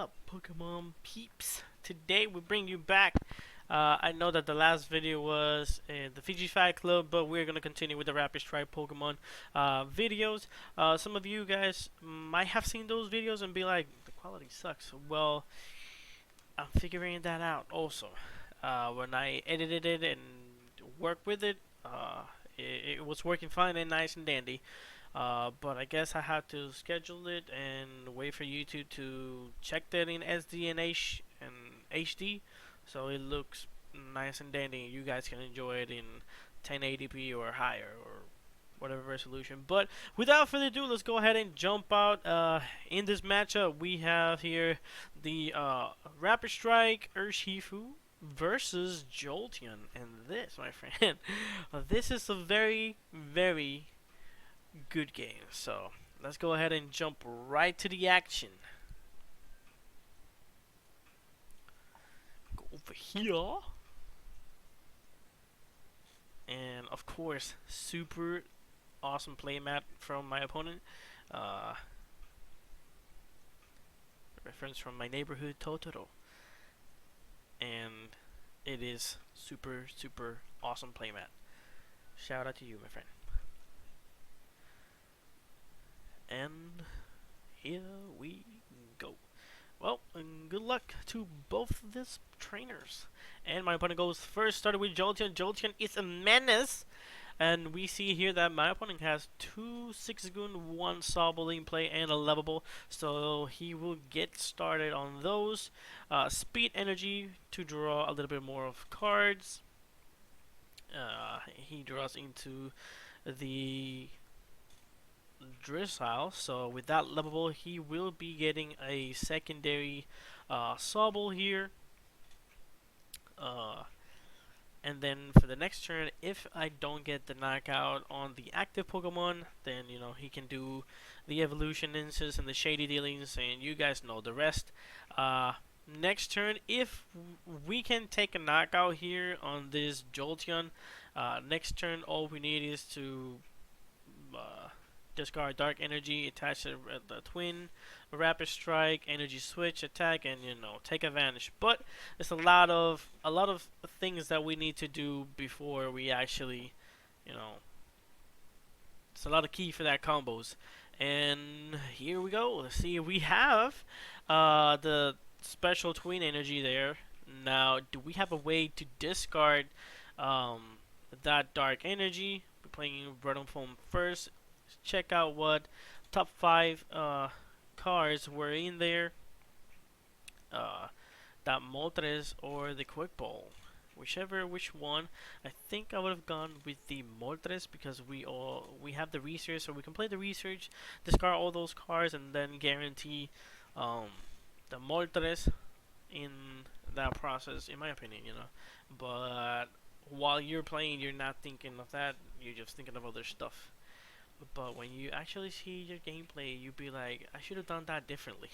up, Pokemon peeps? Today we bring you back. I know that the last video was the Fiji Fight Club, but we're gonna continue with the Rapid Strike Pokemon videos. Some of you guys might have seen those videos and be like, the quality sucks. Well, I'm figuring that out also. When I edited it and worked with it, it was working fine and nice and dandy. But I guess I have to schedule it and wait for YouTube to check that in SD and HD, so it looks nice and dandy. You guys can enjoy it in 1080p or higher or whatever resolution. But without further ado, let's go ahead and jump out. In this matchup, we have here the Rapid Strike Urshifu versus Jolteon, and this, my friend, this is a very, very good game. So let's go ahead and jump right to the action. Go over here. And of course, super awesome playmat from my opponent. Reference from my neighborhood Totoro. And it is super, super awesome playmat. Shout out to you, my friend. And here we go. Well, and good luck to both of these trainers. And my opponent goes first, started with Jolteon. Jolteon is a menace. And we see here that my opponent has 2 6-gun, 1 Sobble in play, and a Lovable. So he will get started on those. Speed Energy to draw a little bit more of cards. He draws into the Drizzile, so with that Lovable, he will be getting a secondary Sobble here. And then for the next turn, if I don't get the knockout on the active Pokemon, then he can do the evolution instances and the shady dealings, and you guys know the rest. Next turn, if we can take a knockout here on this Jolteon, next turn all we need is to discard Dark Energy, attach the Twin, Rapid Strike, Energy Switch, attack, and take advantage. But it's a lot of things that we need to do before we actually, it's a lot of key for that combos. And here we go. Let's see. We have the special Twin Energy there. Now, do we have a way to discard that Dark Energy? We're playing Red Foam first. Check out what top 5 cards were in there. That Moltres or the Quick Ball, which one. I think I would have gone with the Moltres because we have the research, so we can play the research, discard all those cards, and then guarantee the Moltres in that process, in my opinion. But while you're playing, you're not thinking of that. You're just thinking of other stuff. But when you actually see your gameplay, you'd be like, I should have done that differently.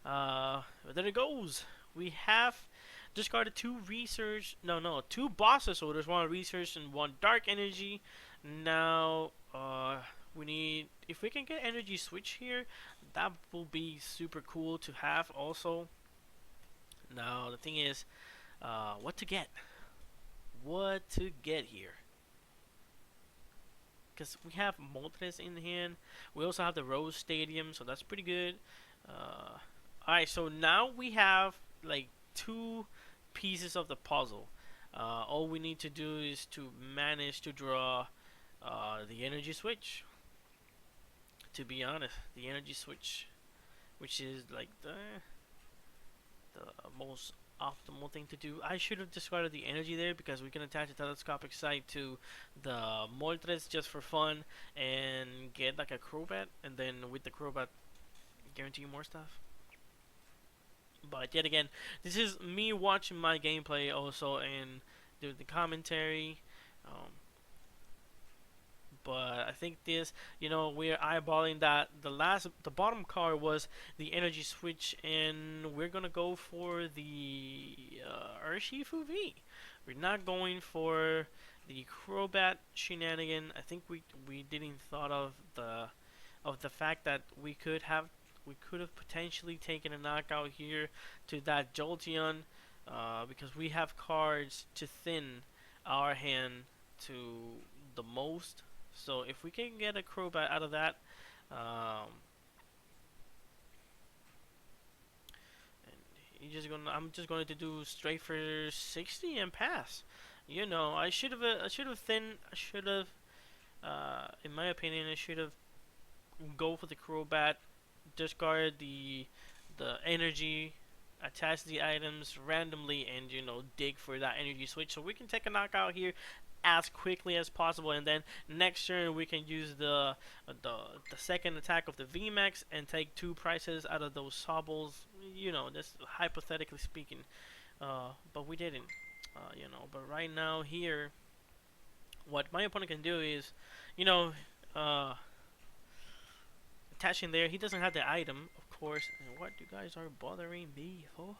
But there it goes. We have discarded 2 bosses. So there's 1 research and 1 dark energy. Now we need, if we can get energy switch here, that will be super cool to have also. Now the thing is, what to get here. Because we have Moltres in hand. We also have the Rose Stadium, so that's pretty good. Alright, so now we have like 2 pieces of the puzzle. All we need to do is to manage to draw the energy switch. To be honest, the energy switch, which is like the most optimal thing to do. I should have discarded the energy there because we can attach a telescopic sight to the Moltres just for fun and get like a Crobat, and then with the Crobat guarantee more stuff. But yet again, this is me watching my gameplay also and do the commentary. But I think this, we're eyeballing that the bottom card was the energy switch, and we're gonna go for the Urshifu V. We're not going for the Crobat shenanigan. I think we didn't thought of the fact that we we could have potentially taken a knockout here to that Jolteon, because we have cards to thin our hand to the most. So if we can get a Crobat out of that, um, I'm just going to do straight for 60 and pass. You know, in my opinion, I should have go for the Crobat, discard the energy, attach the items randomly, and dig for that energy switch so we can take a knockout here as quickly as possible, and then next turn we can use the second attack of the Vmax and take 2 prices out of those Sobbles. Just hypothetically speaking, but we didn't. But right now here, what my opponent can do is, you know, uh, attaching there. He doesn't have the item, of course. And what you guys are bothering me for?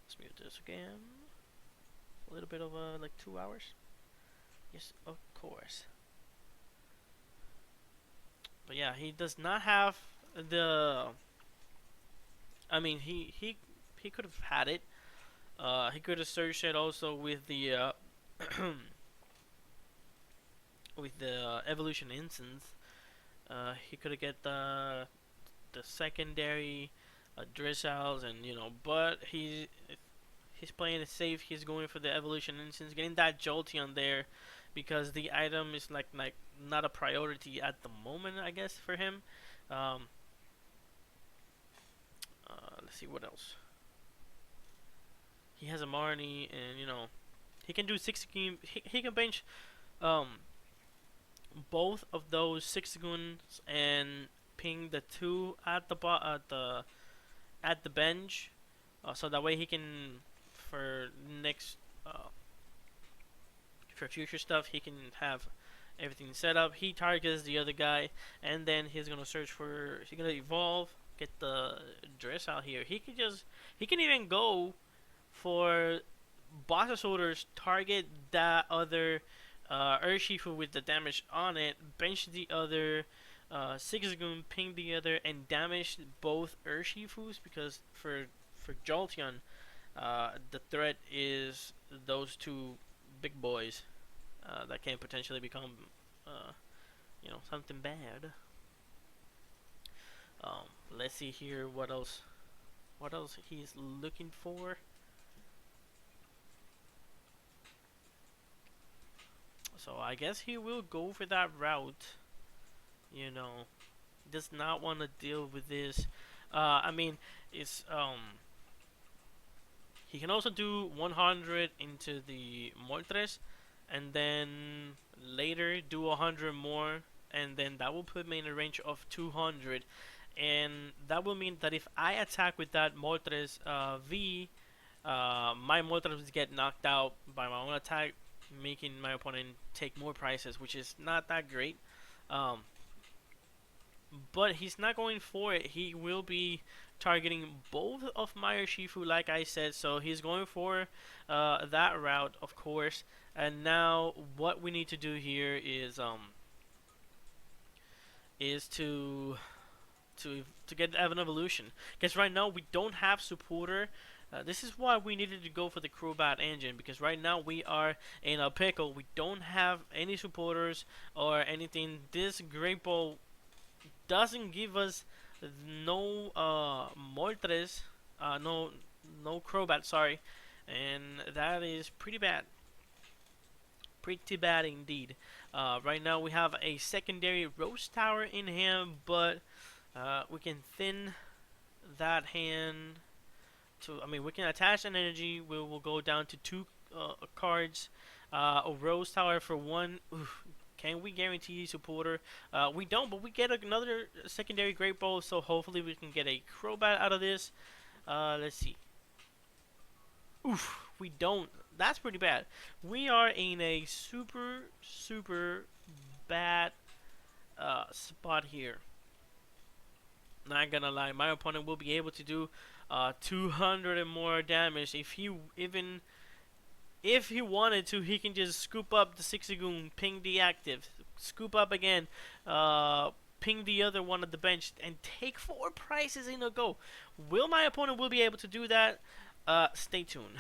Let's mute this again. A little bit of like 2 hours. Yes, of course. But yeah, he does not have the. I mean, he could have had it. He could have searched it also with the with the evolution instance. He could have get the secondary Drizzles, and but he's playing it safe. He's going for the evolution instance, getting that Jolteon there because the item is like not a priority at the moment, I guess, for him. Let's see what else. He has a Marnie, and he can do 60. He can bench both of those 6 goons and ping the 2 at the bench, so that way he can for next for future stuff he can have everything set up. He targets the other guy, and then he's gonna he's gonna evolve, get the dress out here. He can even go for boss orders, target that other Urshifu with the damage on it, bench the other 6 goon, ping the other, and damage both Urshifus, because for Jolteon, the threat is those 2 big boys that can potentially become something bad. Let's see here what else he's looking for. So I guess he will go for that route. Does not want to deal with this. I mean, it's he can also do 100 into the Moltres, and then later do 100 more, and then that will put me in a range of 200, and that will mean that if I attack with that Moltres V, my Moltres will get knocked out by my own attack, making my opponent take more prices, which is not that great. But he's not going for it. He will be targeting both of my Urshifu, like I said, so he's going for that route, of course. And now what we need to do here is to get an evolution, because right now we don't have supporter. This is why we needed to go for the Crobat engine, because right now we are in a pickle. We don't have any supporters or anything. This Great Ball doesn't give us no Moltres, no Crobat, sorry, and that is pretty bad. Pretty bad indeed. Right now we have a secondary Rose Tower in hand, but we can thin that hand. We can attach an energy. We will go down to 2 cards. A Rose Tower for 1. Oof. Can we guarantee supporter? We don't, but we get another secondary Great Ball, so hopefully we can get a Crobat out of this. Let's see. Oof, we don't. That's pretty bad. We are in a super bad spot here. Not gonna lie, my opponent will be able to do 200 and more damage. If he wanted to, he can just scoop up the 60 goon, ping deactive, scoop up again, ping the other one at the bench, and take 4 prizes in a go. Will my opponent will be able to do that? Stay tuned.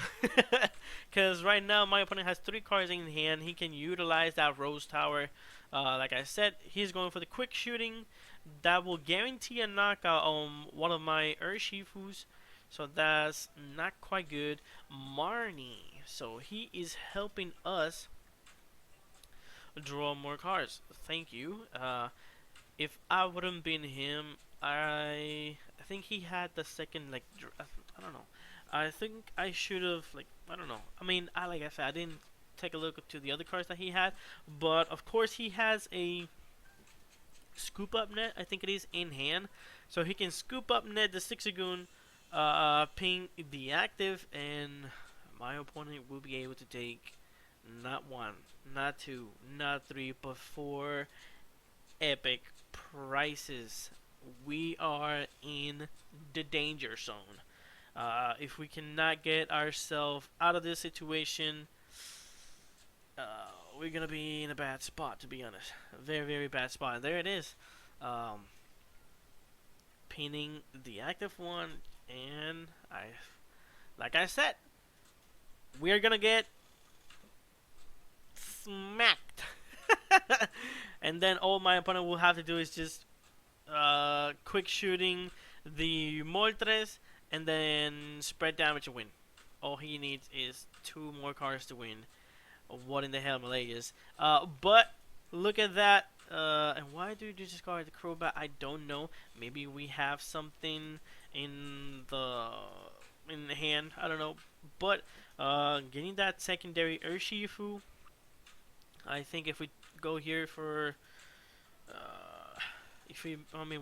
Because right now my opponent has 3 cards in hand. He can utilize that Rose Tower. Like I said, he's going for the quick shooting. That will guarantee a knockout on one of my Urshifus. So that's not quite good. Marnie. So he is helping us draw more cards. Thank you. If I wouldn't been him, I think he had the second I don't know. I think I should have I don't know. I mean, like I said, I didn't take a look to the other cards that he had, but of course he has a scoop up net. I think it is in hand, so he can scoop up net the Zigzagoon, ping the active, and my opponent will be able to take not 1, not 2, not 3, but 4 epic prizes. We are in the danger zone. If we cannot get ourselves out of this situation, we're gonna be in a bad spot, to be honest. A very, very bad spot. And there it is. Pinning the active one, and like I said, we're gonna get smacked. And then all my opponent will have to do is just quick shooting the Moltres and then spread damage to win. All he needs is 2 more cards to win. What in the hell, Malayas? But look at that. And why do you discard the Crobat? I don't know. Maybe we have something in the hand. I don't know. But getting that secondary Urshifu, I think if we go here for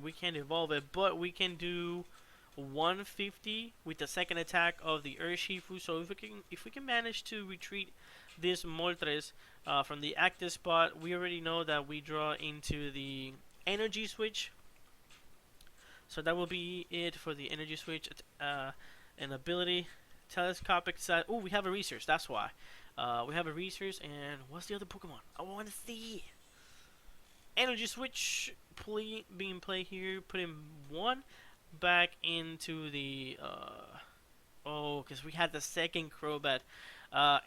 we can't evolve it, but we can do 150 with the second attack of the Urshifu. So if we can manage to retreat this Moltres from the active spot, we already know that we draw into the energy switch. So that will be it for the energy switch. An ability, telescopic side. Oh, we have a research. That's why. We have a research, and what's the other Pokemon? I want to see. Energy switch being played here. Putting 1 back into the because we had the second Crobat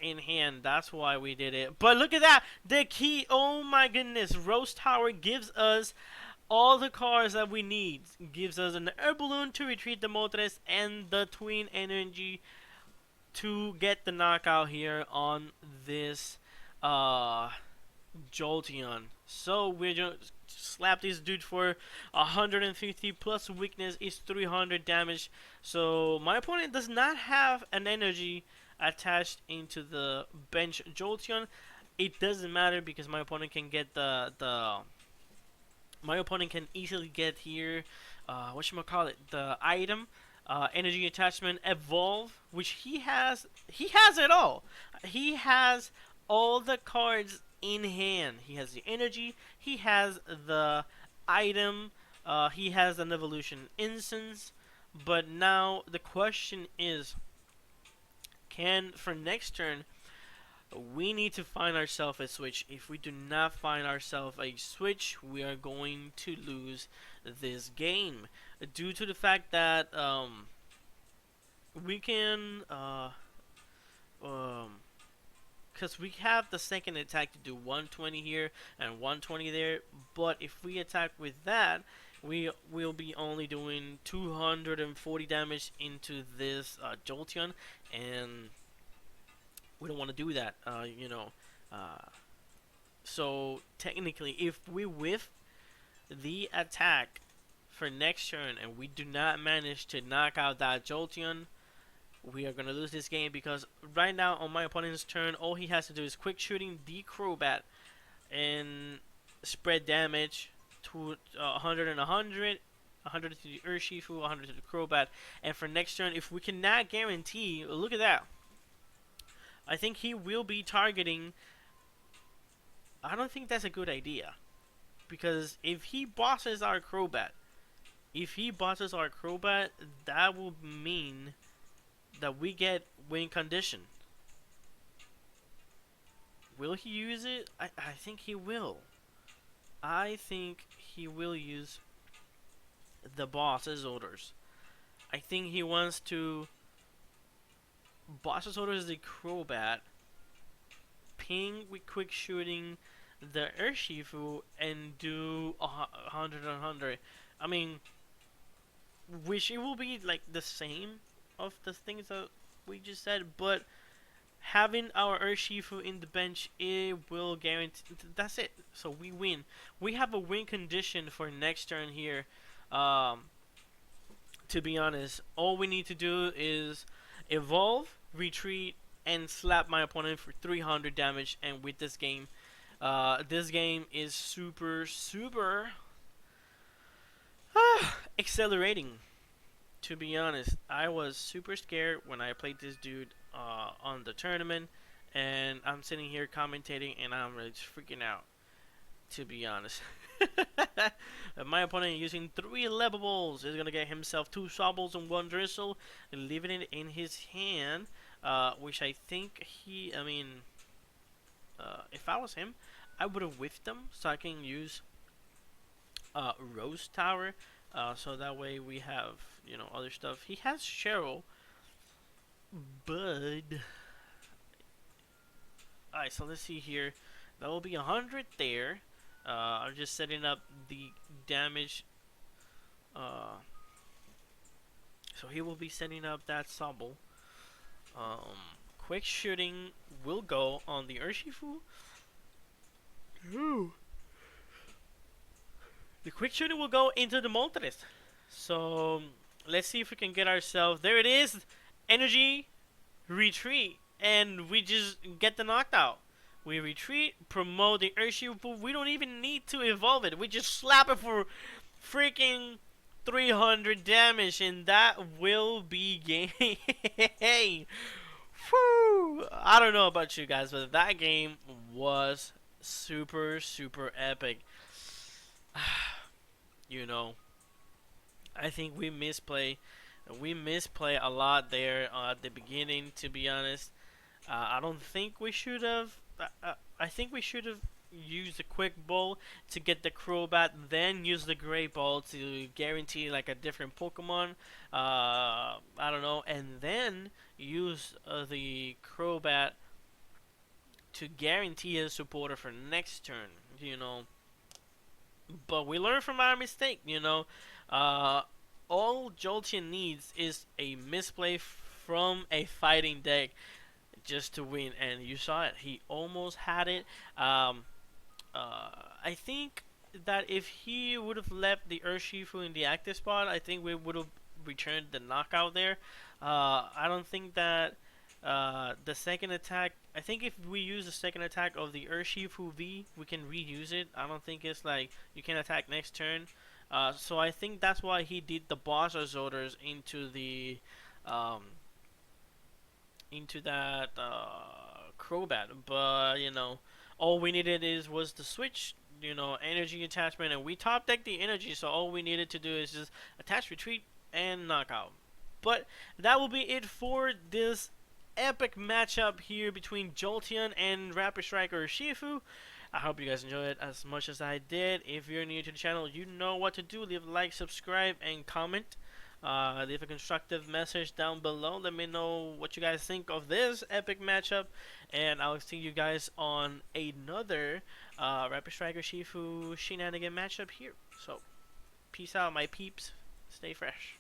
in hand. That's why we did it. But look at that, the key. Oh my goodness, Rose Tower gives us all the cards that we need. Gives us an Air Balloon to retreat the Moltres and the Twin Energy to get the knockout here on this Jolteon. So we're just slap this dude for 150 plus weakness is 300 damage. So my opponent does not have an energy attached into the bench Jolteon. It doesn't matter because my opponent can get my opponent can easily get here the item, energy attachment, evolve, which he has it all. He has all the cards in hand. He has the energy, he has the item, he has an evolution instance. But now the question is, for next turn, we need to find ourselves a switch. If we do not find ourselves a switch, we are going to lose this game due to the fact that we can because we have the second attack to do 120 here and 120 there, but if we attack with that, we will be only doing 240 damage into this Jolteon, and we don't want to do that, so technically if we whiff the attack for next turn and we do not manage to knock out that Jolteon, we are going to lose this game, because right now on my opponent's turn, all he has to do is quick shooting the Crobat and spread damage to 100 and 100, 100 to the Urshifu, 100 to the Crobat. And for next turn, if we cannot guarantee, look at that, I think he will be targeting. I don't think that's a good idea, because if he bosses our Crobat, that will mean that we get win condition. Will he use it? I think he will. I think he will use the boss's orders. I think he wants to boss's orders the Crobat, ping with quick shooting the Urshifu, and do 100 on 100. I mean, which it will be like the same of the things that we just said, but having our Urshifu in the bench, it will guarantee. That's it. So we win. We have a win condition for next turn here. To be honest, all we need to do is evolve, retreat, and slap my opponent for 300 damage. And with this game is super accelerating. To be honest, I was super scared when I played this dude on the tournament, and I'm sitting here commentating, and I'm really just freaking out. To be honest, my opponent using 3 levables is gonna get himself 2 Sobbles and 1 Drizzle, leaving it in his hand. Which I think he, I mean, if I was him, I would have whiffed them so I can use Rose Tower. So that way we have, you know, other stuff. He has Cheryl, but alright. So let's see here. That will be 100 there. I'm just setting up the damage. So he will be setting up that Sobble. Quick shooting will go on the Urshifu. Ooh. The quick shooting will go into the Moltres. So let's see if we can get ourselves. There it is. Energy retreat, and we just get the knocked out. We retreat, promote the Urshifu. We don't even need to evolve it. We just slap it for freaking 300 damage, and that will be game. Whew. I don't know about you guys, but that game was super epic. You know, I think we misplay a lot there at the beginning. To be honest, I don't think we should have. I think we should have used the quick ball to get the Crobat, then use the Great Ball to guarantee like a different Pokemon. I don't know, and then use the Crobat to guarantee a supporter for next turn. You know. But we learn from our mistake, you know. All Jolteon needs is a misplay from a fighting deck just to win, and you saw it. He almost had it. I think that if he would have left the Urshifu in the active spot, I think we would have returned the knockout there. I don't think that the second attack, I think if we use the second attack of the Urshifu V, we can reuse it. I don't think it's like you can attack next turn. So I think that's why he did the boss's orders into the into that Crobat. But you know, all we needed was the switch, you know, energy attachment, and we top decked the energy. So all we needed to do is just attach, retreat, and knockout. But that will be it for this epic matchup here between Jolteon and Rapid Striker Urshifu. I hope you guys enjoyed it as much as I did. If you're new to the channel, you know what to do. Leave a like, subscribe, and comment. Leave a constructive message down below. Let me know what you guys think of this epic matchup, and I'll see you guys on another Rapid Striker Urshifu shenanigan matchup here. So, peace out, my peeps. Stay fresh.